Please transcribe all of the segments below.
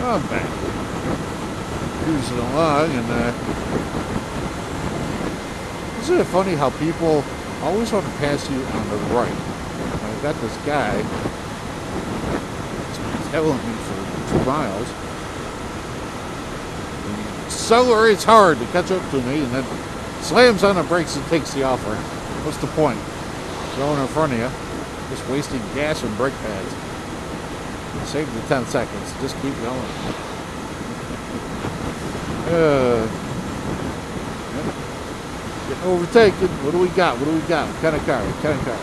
I'm back. Cruising along, and isn't it funny how people always want to pass you on the right? I've got this guy that's been telling me for 2 miles. He accelerates hard to catch up to me, and then slams on the brakes and takes the off ramp. What's the point? Going in front of you, just wasting gas and brake pads. Save the 10 seconds. Just keep going. Getting overtaken. What do we got? What do we got? What kind of car? What kind of car?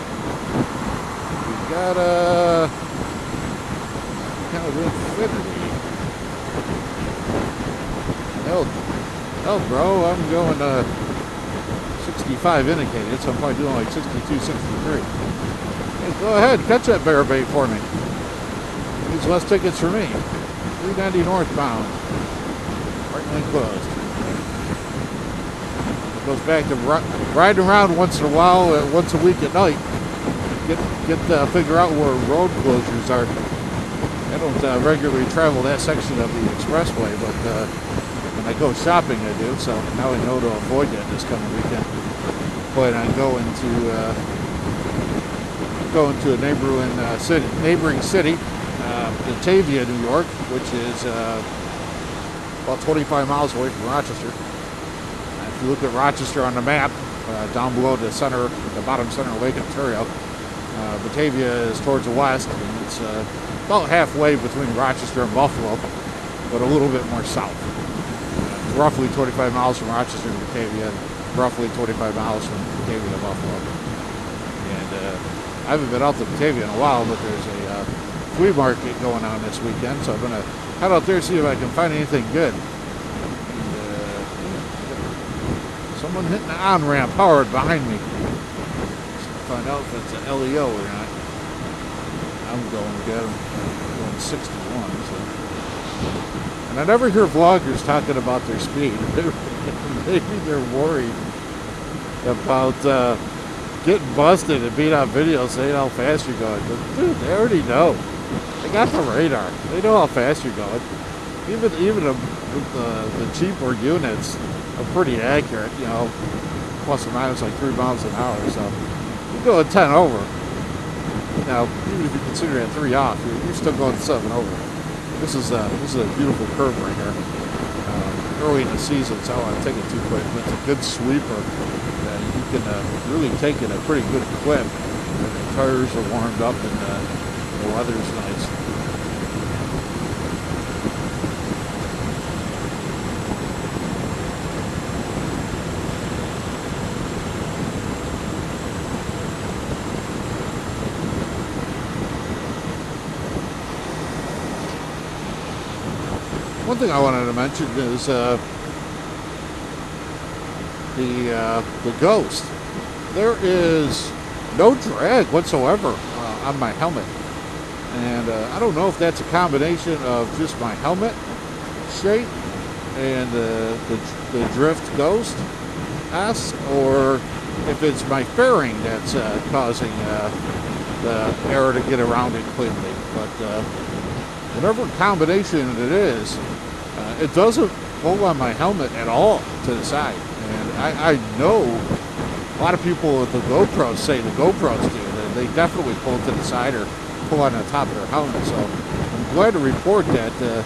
We got a kind of Infinity. Hell, bro, I'm going 65 indicated, so I'm probably doing like 62, 63. Hey, go ahead, catch that bear bait for me. Needs less tickets for me. 390 northbound. Right lane closed. It goes back to riding around once in a while, once a week at night. Figure out where road closures are. I don't regularly travel that section of the expressway, but when I go shopping I do, so now I know to avoid that this coming weekend. But I'm going to a neighboring city, Batavia, New York, which is about 25 miles away from Rochester. If you look at Rochester on the map, down below the bottom center of Lake Ontario, Batavia is towards the west, and it's about halfway between Rochester and Buffalo, but a little bit more south. It's roughly 25 miles from Rochester to Batavia, roughly 25 miles from Batavia to Buffalo. And I haven't been out to Batavia in a while, but there's a flea market going on this weekend, so I'm going to head out there and see if I can find anything good. And, someone hitting the on-ramp hard behind me. Find out if it's an LEO or not. I'm going to get them. I'm going 61. So. And I never hear vloggers talking about their speed. Maybe they're worried about getting busted and being on video saying how fast you're going. But dude, they already know. They got the radar. They know how fast you're going. Even the cheaper units are pretty accurate. You know, plus or minus like 3 miles an hour. So. Go at 10 over. Now, even if you consider that 3 off, you're still going 7 over. This is a beautiful curve right here. Early in the season, so I don't want to take it too quick, but it's a good sweeper that you can really take it at a pretty good clip. The tires are warmed up and the weather's nice. One thing I wanted to mention is the Ghost. There is no drag whatsoever on my helmet, and I don't know if that's a combination of just my helmet shape and the Drift Ghost S, or if it's my fairing that's causing the air to get around it cleanly. But whatever combination it is, it doesn't pull on my helmet at all to the side. And I know a lot of people with the GoPros say the GoPros do. They definitely pull to the side or pull on the top of their helmet. So I'm glad to report that, at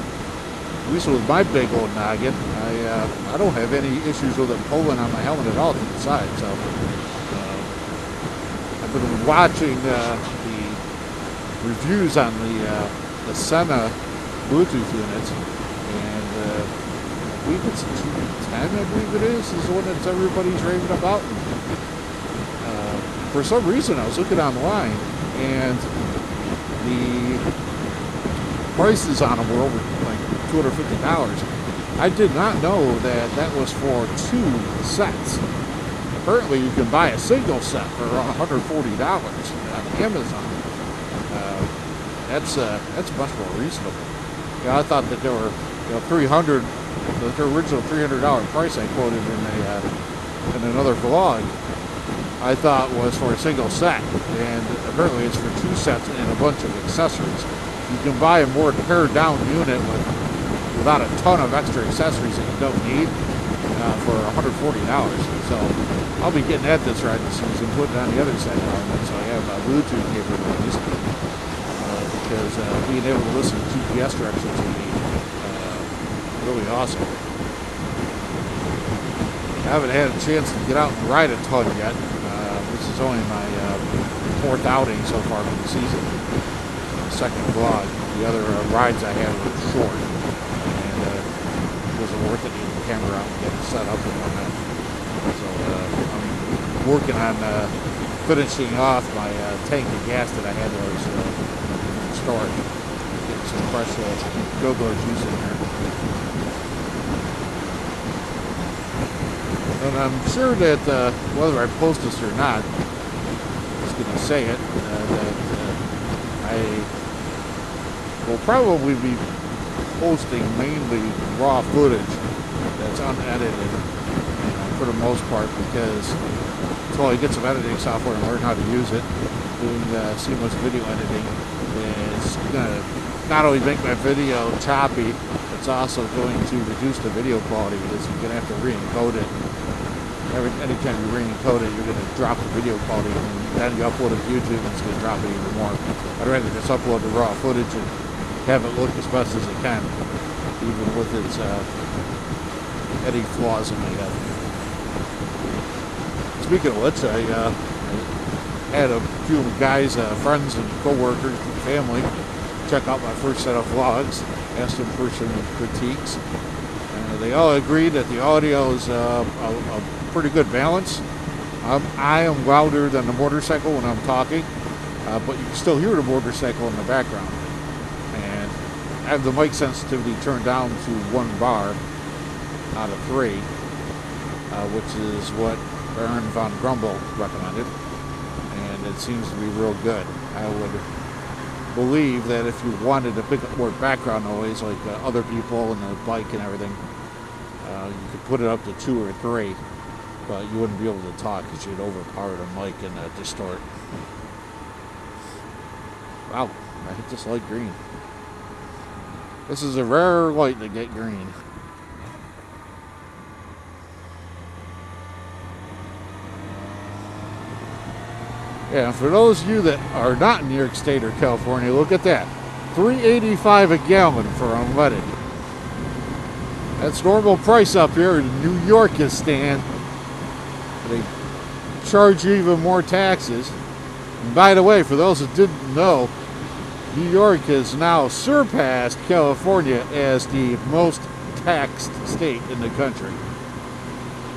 least with my big old noggin, I don't have any issues with it pulling on my helmet at all to the side. So I've been watching the reviews on the SENA Bluetooth units, and I believe it's 210, I believe it is the one that everybody's raving about. For some reason, I was looking online, and the prices on them were over like $250. I did not know that was for 2 sets. Apparently, you can buy a single set for around $140 on Amazon. That's much more reasonable. I thought that there were $300, the original $300 price I quoted in another vlog, I thought was for a single set, and apparently it's for 2 sets and a bunch of accessories. You can buy a more pared down unit with without a ton of extra accessories that you don't need for $140. So I'll be getting at this ride this season, putting on the other side of it, so I have Bluetooth capabilities, because being able to listen to GPS directions will be really awesome. I haven't had a chance to get out and ride a ton yet. This is only my 4th outing so far for the season. Second vlog. The other rides I had were short, and it wasn't worth it to get the camera out and get it set up and whatnot. So I'm working on finishing off my tank of gas that I had that was stored. Getting some fresh go-go juice in there. And I'm sure that whether I post this or not, I'm just going to say it, that I will probably be posting mainly raw footage that's unedited, for the most part, because until I get some editing software and learn how to use it, doing seamless video editing is going to not only make my video choppy, it's also going to reduce the video quality, because you're going to have to re-encode it. Anytime you re-encode it, you're going to drop the video quality, and then you upload it to YouTube and it's going to drop it even more. I'd rather just upload the raw footage and have it look as best as it can, even with its any flaws it may have. Speaking of which, I had a few guys, friends and co-workers and family check out my first set of vlogs, asked them for some critiques. They all agreed that the audio is a pretty good balance. I am louder than the motorcycle when I'm talking, but you can still hear the motorcycle in the background. And I have the mic sensitivity turned down to 1 bar out of 3, which is what VonGrumble recommended, and it seems to be real good. I would believe that if you wanted to pick up more background noise, like other people and the bike and everything, you could put it up to 2 or 3, but you wouldn't be able to talk because you'd overpower the mic and distort. Wow, I hit this light green. This is a rare light to get green. Yeah, for those of you that are not in New York State or California, look at that. $3.85 a gallon for unleaded. That's normal price up here in New York is Stan. They charge you even more taxes. And by the way, for those that didn't know, New York has now surpassed California as the most taxed state in the country.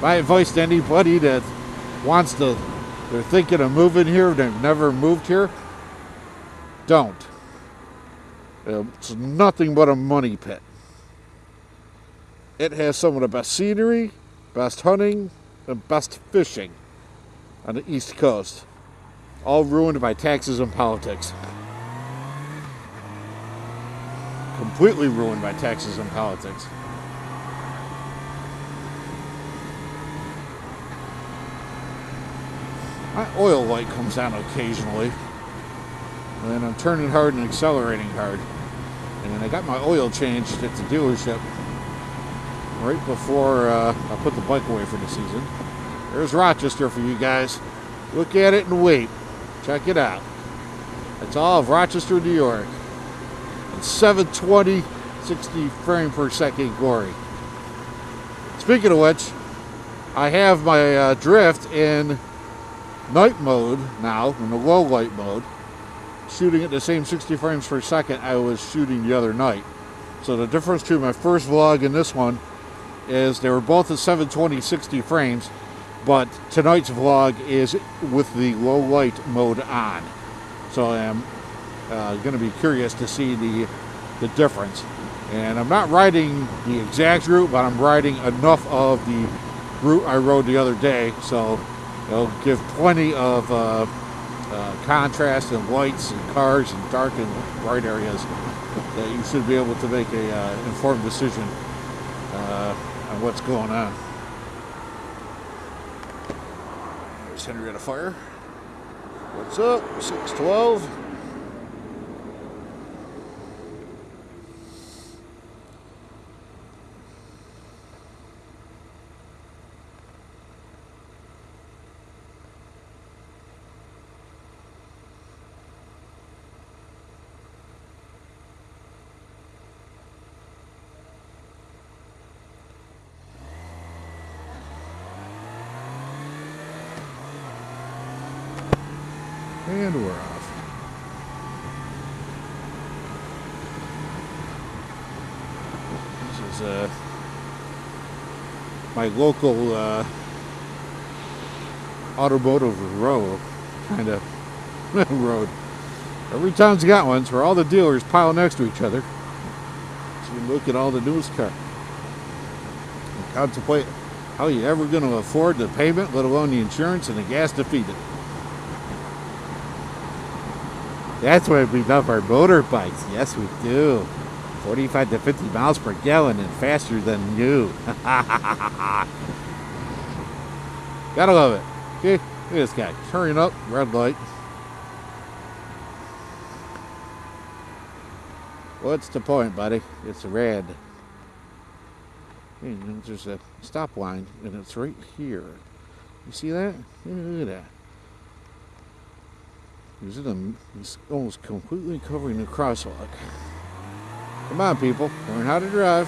My advice to anybody that wants to, they're thinking of moving here, they've never moved here, don't. It's nothing but a money pit. It has some of the best scenery, best hunting, and best fishing on the East Coast. All ruined by taxes and politics. Completely ruined by taxes and politics. My oil light comes on occasionally, and I'm turning hard and accelerating hard. And I got my oil changed at the dealership right before I put the bike away for the season. There's Rochester for you guys. Look at it and wait. Check it out. It's all of Rochester, New York. And 720, 60 frame per second glory. Speaking of which, I have my drift in night mode now, in the low light mode, shooting at the same 60 frames per second I was shooting the other night. So the difference between my first vlog and this one is they were both at 720, 60 frames, but tonight's vlog is with the low light mode on. So I am going to be curious to see the difference. And I'm not riding the exact route, but I'm riding enough of the route I rode the other day, so it'll give plenty of contrast and lights and cars and dark and bright areas that you should be able to make a informed decision on what's going on. There's Henrietta Fire. What's up? 612. And we're off. This is my local automotive row kind of road. Every town's got one, so where all the dealers pile next to each other. So you look at all the newest cars and contemplate how you're ever going to afford the payment, let alone the insurance and the gas to feed it. That's why we love our motorbikes. Yes, we do. 45 to 50 miles per gallon and faster than you. Gotta love it. Okay, look at this guy. Turning up, red light. What's the point, buddy? It's red. Hey, there's a stop line, and it's right here. You see that? Look at that. He's almost completely covering the crosswalk. Come on, people. Learn how to drive.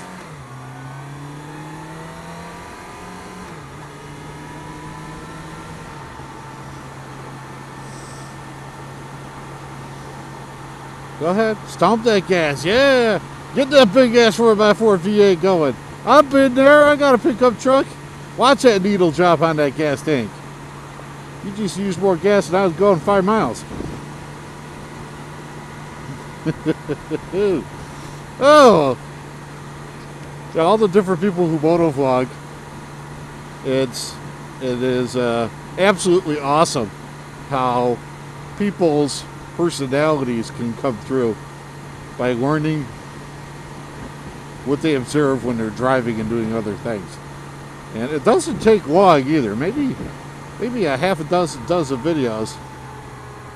Go ahead. Stomp that gas. Yeah. Get that big ass 4x4 V8 going. I've been there. I got a pickup truck. Watch that needle drop on that gas tank. You just used more gas than I was going 5 miles. Oh. So all the different people who motovlog. It is absolutely awesome how people's personalities can come through by learning what they observe when they're driving and doing other things. And it doesn't take long either. Maybe a half a dozen videos,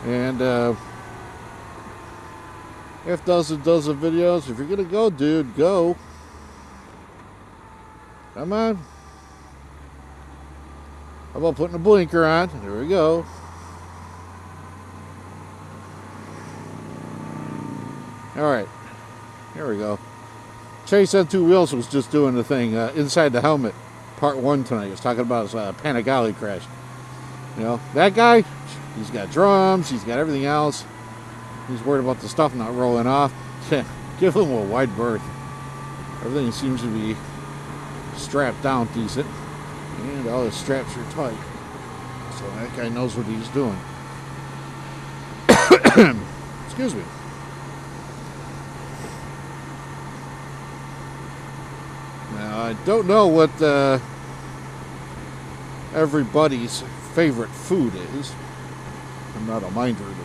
and half dozen videos. If you're gonna go, dude, go. Come on. How about putting a blinker on? There we go. All right, here we go. Chase on Two Wheels was just doing the thing inside the helmet, part 1 tonight. He was talking about his Panigale crash. You know, that guy, he's got drums, he's got everything else. He's worried about the stuff not rolling off. Give him a wide berth. Everything seems to be strapped down decent, and all the straps are tight. So that guy knows what he's doing. Excuse me. Now, I don't know what everybody's favorite food is. I'm not a mind reader.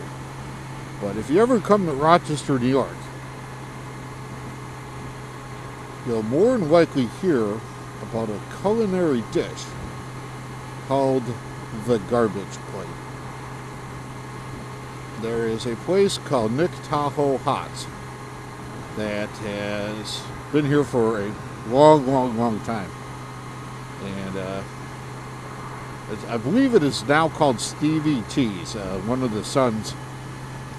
But if you ever come to Rochester, New York, you'll more than likely hear about a culinary dish called the garbage plate. There is a place called Nick Tahoe Hots that has been here for a long time, and I believe it is now called Stevie T's. One of the sons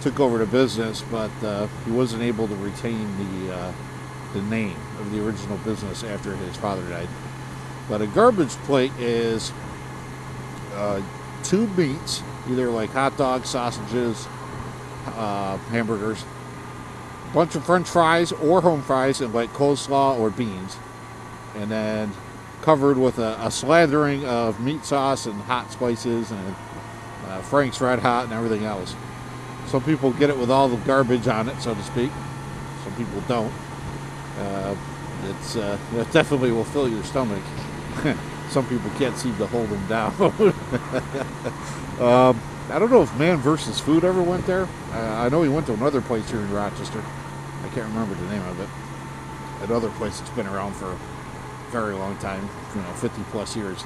took over the business, but he wasn't able to retain the name of the original business after his father died. But a garbage plate is 2 meats, either like hot dogs, sausages, hamburgers, a bunch of French fries or home fries, and like coleslaw or beans, and then covered with a slathering of meat sauce and hot spices and Frank's Red Hot and everything else. Some people get it with all the garbage on it, so to speak. Some people don't. It definitely will fill your stomach. Some people can't seem to hold them down. I don't know if Man vs. Food ever went there. I know he went to another place here in Rochester. I can't remember the name of it. Another place that's been around for a very long time, 50 plus years.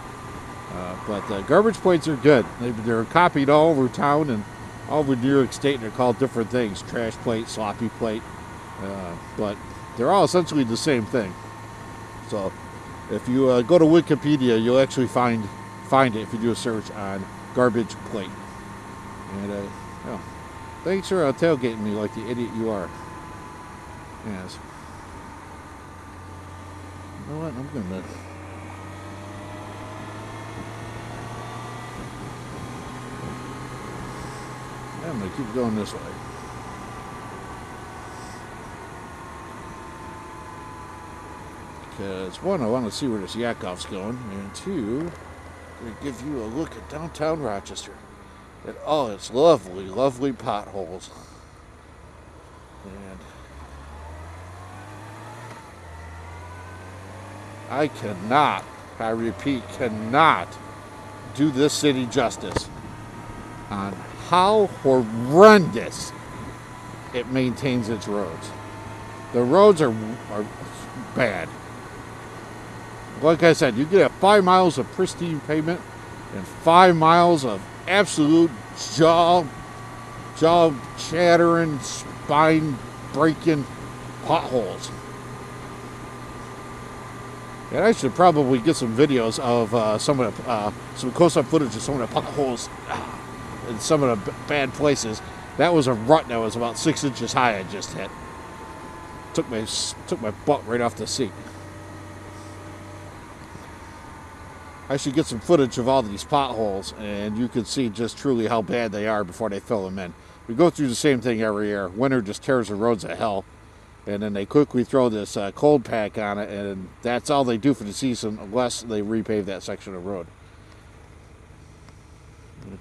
But garbage plates are good. They're copied all over town and all over New York State, and they're called different things: trash plate, sloppy plate. But they're all essentially the same thing. So if you go to Wikipedia, you'll actually find it if you do a search on garbage plate. And thanks for tailgating me like the idiot you are. Yes. You know what? I'm gonna. I'm going to keep going this way. Because one, I want to see where this Yakov's going, and two, I'm going to give you a look at downtown Rochester. And oh, it's lovely, lovely potholes. And I cannot, I repeat, cannot do this city justice on how horrendous it maintains its roads. The roads are bad. Like I said, you get 5 miles of pristine pavement and 5 miles of absolute jaw shattering, spine breaking potholes. And I should probably get some videos of some close-up footage of some of the potholes in some of the bad places. That was a rut that was about 6 inches high I just hit. Took my butt right off the seat. I should get some footage of all these potholes, and you can see just truly how bad they are before they fill them in. We go through the same thing every year. Winter just tears the roads to hell, and then they quickly throw this cold pack on it, and that's all they do for the season unless they repave that section of road.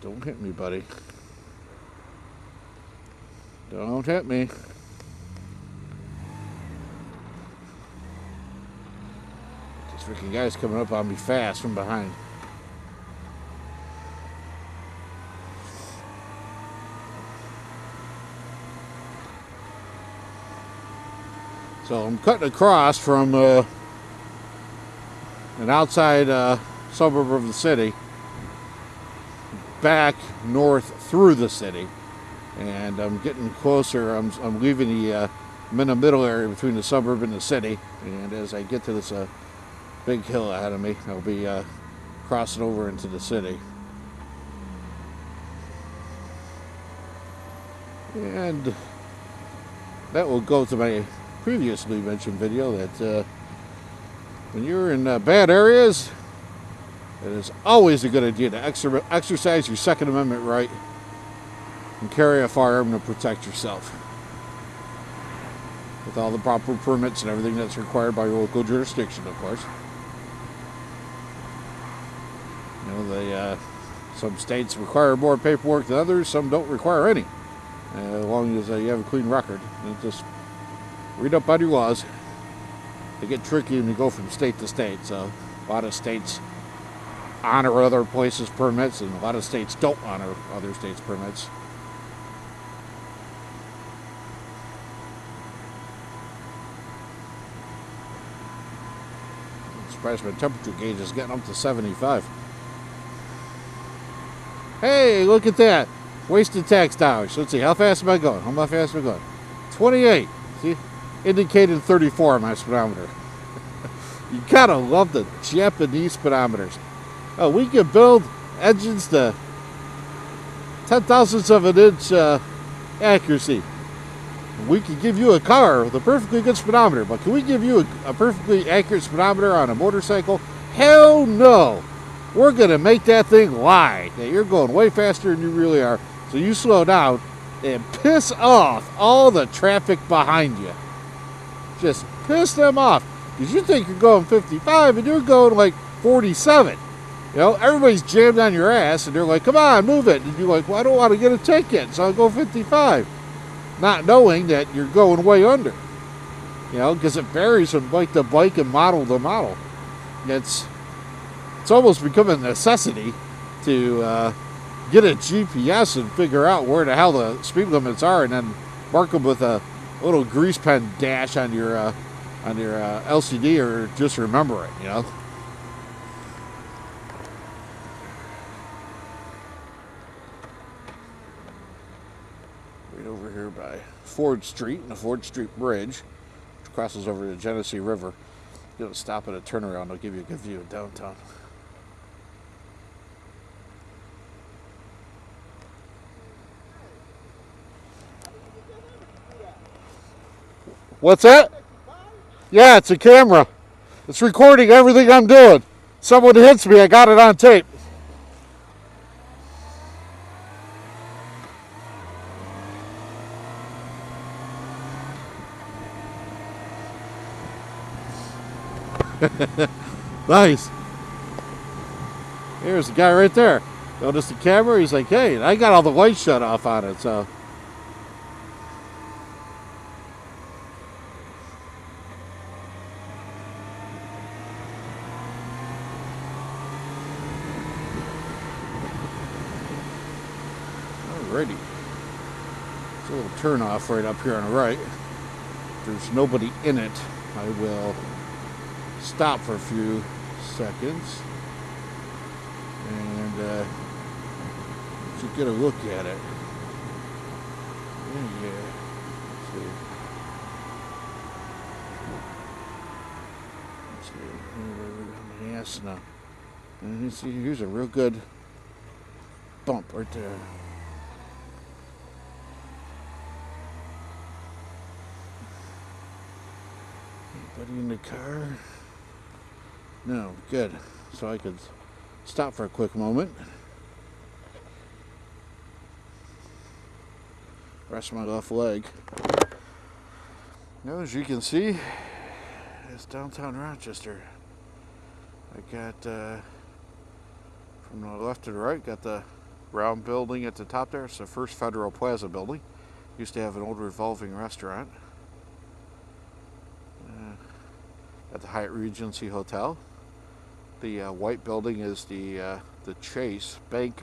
Don't hit me, buddy. Don't hit me. This freaking guy's coming up on me fast from behind. So I'm cutting across from an outside suburb of the city back north through the city, and I'm getting closer. I'm leaving the I'm in the middle area between the suburb and the city, and as I get to this big hill ahead of me, I'll be crossing over into the city. And that will go to my previously mentioned video that when you're in bad areas, it is always a good idea to exercise your Second Amendment right and carry a firearm to protect yourself, with all the proper permits and everything that's required by your local jurisdiction, of course. You know, some states require more paperwork than others. Some don't require any, as long as you have a clean record. And just read up on your laws. They get tricky when you go from state to state. So a lot of states honor other places' permits, and a lot of states don't honor other states' permits. I'm surprised my temperature gauge is getting up to 75. Hey, look at that. Wasted tax dollars. Let's see, how fast am I going? How fast am I going? 28. See? Indicated 34 on my speedometer. You gotta love the Japanese speedometers. Oh, we can build engines to 10,000ths of an inch accuracy. We can give you a car with a perfectly good speedometer, but can we give you a perfectly accurate speedometer on a motorcycle? Hell no! We're gonna make that thing lie that you're going way faster than you really are, so you slow down and piss off all the traffic behind you. Just piss them off, because you think you're going 55 and you're going like 47. You know, everybody's jammed on your ass, and they're like, come on, move it. And you're like, well, I don't want to get a ticket, so I'll go 55. Not knowing that you're going way under. You know, because it varies from bike to bike and model to model. It's almost become a necessity to get a GPS and figure out where the hell the speed limits are, and then mark them with a little grease pen dash on your LCD, or just remember it, you know. Right over here by Ford Street and the Ford Street Bridge, which crosses over the Genesee River. You're going to stop at a turnaround. I'll give you a good view of downtown. What's that? Yeah, it's a camera. It's recording everything I'm doing. Someone hits me, I got it on tape. Nice. Here's the guy right there. Notice the camera. He's like, hey, I got all the lights shut off on it, so. Alrighty. It's a little turn off right up here on the right. If there's nobody in it, I will stop for a few seconds and to get a look at it. Yeah. Let's see. Yes, no. And you see, here's a real good bump right there. Anybody in the car? No, good. So I could stop for a quick moment. Rest my left leg. Now, as you can see, it's downtown Rochester. I got, from the left to the right, got the round building at the top there. It's the First Federal Plaza building. Used to have an old revolving restaurant. At the Hyatt Regency Hotel. The white building is the Chase Bank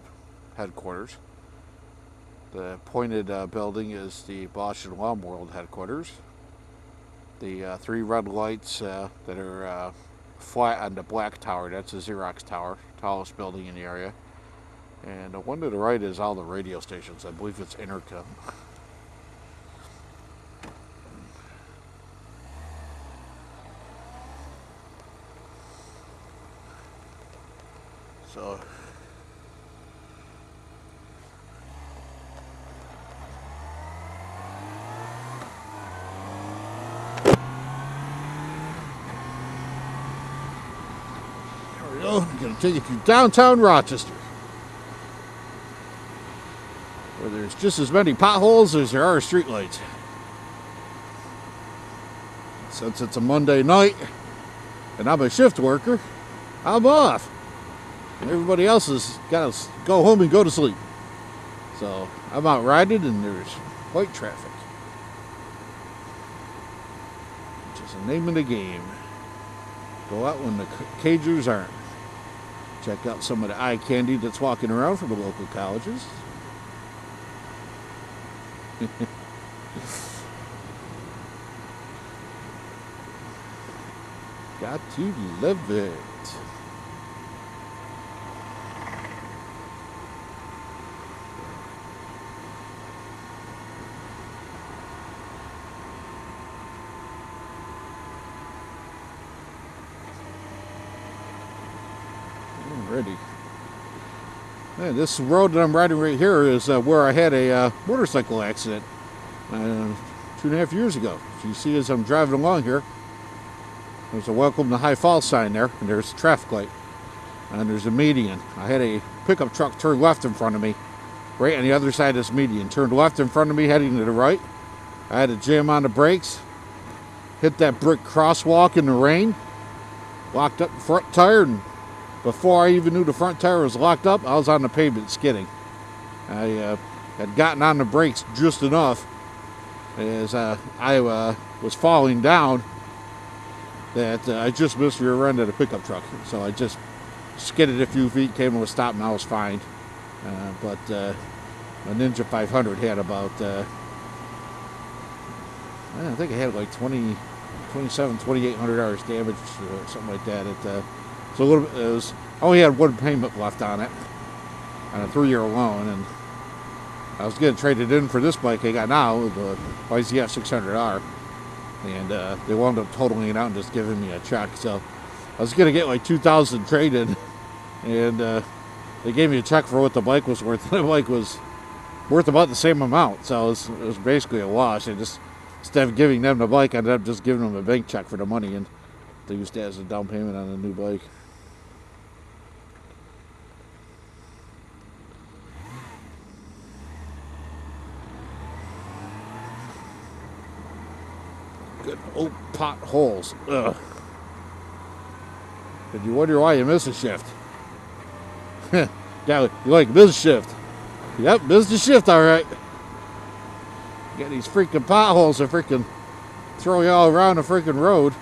headquarters. The pointed building is the Bosch and Lomb World headquarters. The three red lights that are flat on the black tower, that's the Xerox Tower, tallest building in the area. And the one to the right is all the radio stations. I believe it's Intercom. So there we go. I'm going to take you through downtown Rochester, where there's just as many potholes as there are streetlights. Since it's a Monday night and I'm a shift worker, I'm off. And everybody else has got to go home and go to sleep. So I'm out riding and there's white traffic. Which is the name of the game. Go out when the cagers aren't. Check out some of the eye candy that's walking around from the local colleges. Got to love it. Alrighty. Man, this road that I'm riding right here is where I had a motorcycle accident 2.5 years ago. So you see as I'm driving along here, there's a welcome to High Falls sign there, and there's a traffic light. And there's a median. I had a pickup truck turn left in front of me, right on the other side of this median. Turned left in front of me, heading to the right. I had to jam on the brakes, hit that brick crosswalk in the rain, locked up the front tire, and before I even knew the front tire was locked up, I was on the pavement skidding. I had gotten on the brakes just enough as I was falling down that I just missed the rear end of the pickup truck. So I just skidded a few feet, came to a stop, and I was fine. But a Ninja 500 had about, I think I had like 2,700 hours damage, something like that. So a little bit, I only had one payment left on it, on a 3-year loan, and I was going to trade it in for this bike I got now, the YZF 600R, and they wound up totaling it out and just giving me a check. So I was going to get like $2,000 traded, and they gave me a check for what the bike was worth. The bike was worth about the same amount, so it was basically a wash. I just, instead of giving them the bike, I ended up just giving them a bank check for the money, and they used it as a down payment on a new bike. Good old potholes. Ugh. Did you wonder why you miss a shift? Yeah, you like business shift. Yep, business shift, all right. Get these freaking potholes that freaking throw you all around the freaking road.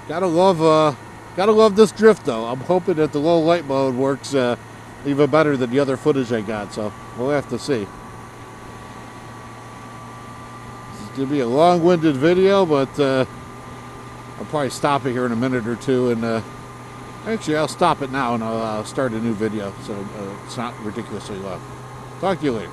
Gotta love this drift though. I'm hoping that the low light mode works even better than the other footage I got, so we'll have to see. This is gonna be a long-winded video, but I'll probably stop it here in a minute or two, and actually I'll stop it now and I'll start a new video so it's not ridiculously long. Talk to you later.